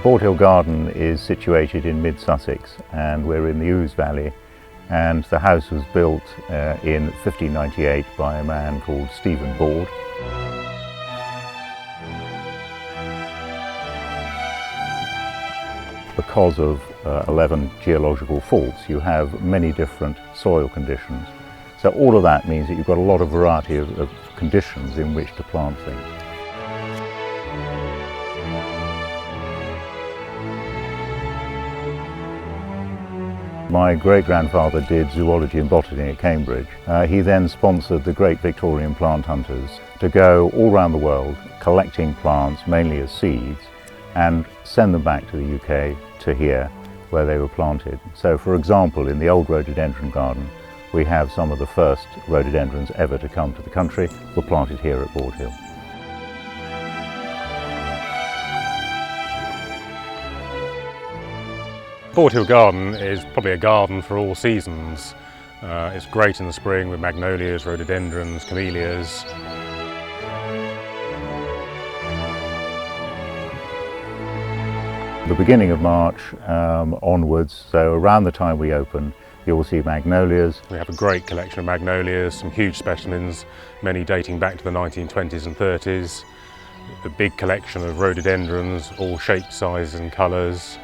Borde Hill Garden is situated in mid-Sussex, and we're in the Ouse Valley, and the house was built in 1598 by a man called Stephen Borde. Because of 11 geological faults, you have many different soil conditions. So all of that means that you've got a lot of variety of conditions in which to plant things. My great-grandfather did zoology and botany at Cambridge. He then sponsored the great Victorian plant hunters to go all around the world collecting plants, mainly as seeds, and send them back to the UK to here where they were planted. So for example, in the old rhododendron garden, we have some of the first rhododendrons ever to come to the country were planted here at Borde Hill. Borde Hill Garden is probably a garden for all seasons. It's great in the spring with magnolias, rhododendrons, camellias. The beginning of March onwards, so around the time we open, you will see magnolias. We have a great collection of magnolias, some huge specimens, many dating back to the 1920s and 30s. A big collection of rhododendrons, all shapes, sizes and colours.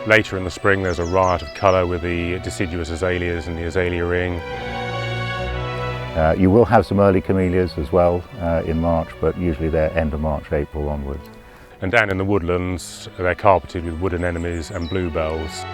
Later in the spring there's a riot of colour with the deciduous azaleas and the azalea ring. You will have some early camellias as well in March, but usually they're end of March, April onwards. And down in the woodlands they're carpeted with wood anemones and bluebells.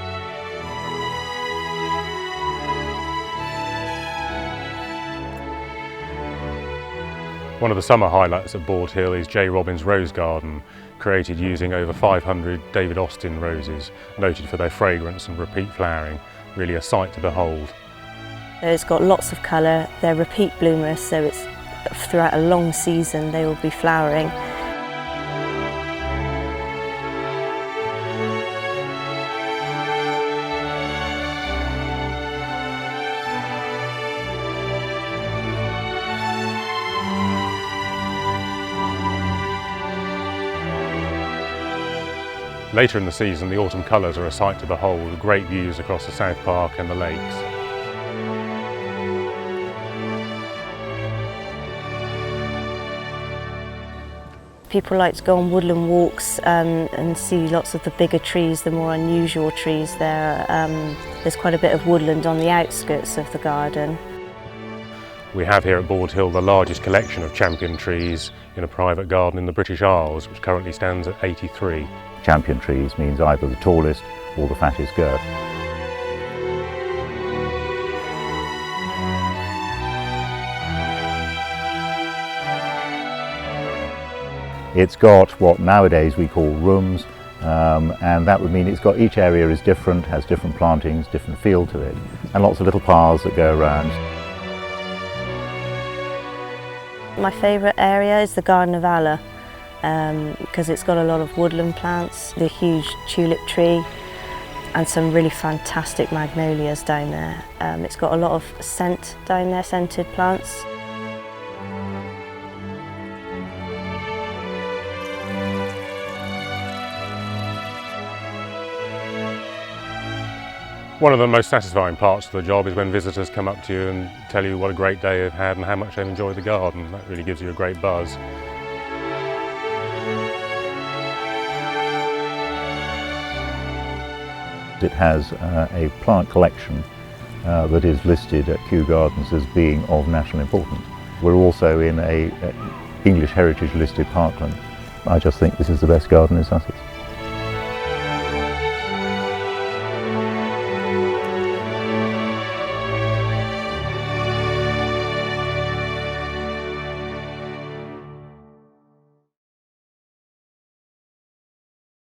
One of the summer highlights at Borde Hill is J. Robbins' Rose Garden, created using over 500 David Austin roses, noted for their fragrance and repeat flowering. Really a sight to behold. It's got lots of colour, they're repeat bloomers, so it's throughout a long season they will be flowering. Later in the season, the autumn colours are a sight to behold, with great views across the South Park and the lakes. People like to go on woodland walks and see lots of the bigger trees, the more unusual trees there. There's quite a bit of woodland on the outskirts of the garden. We have here at Borde Hill the largest collection of champion trees in a private garden in the British Isles, which currently stands at 83. Champion trees means either the tallest or the fattest girth. It's got what nowadays we call rooms, and that would mean it's got, each area is different, has different plantings, different feel to it, and lots of little paths that go around. My favourite area is the Garden of Allah, because it's got a lot of woodland plants, the huge tulip tree and some really fantastic magnolias down there. It's got a lot of scent down there, scented plants. One of the most satisfying parts of the job is when visitors come up to you and tell you what a great day they've had and how much they've enjoyed the garden. That really gives you a great buzz. It has a plant collection that is listed at Kew Gardens as being of national importance. We're also in a English Heritage listed parkland. I just think this is the best garden in Sussex.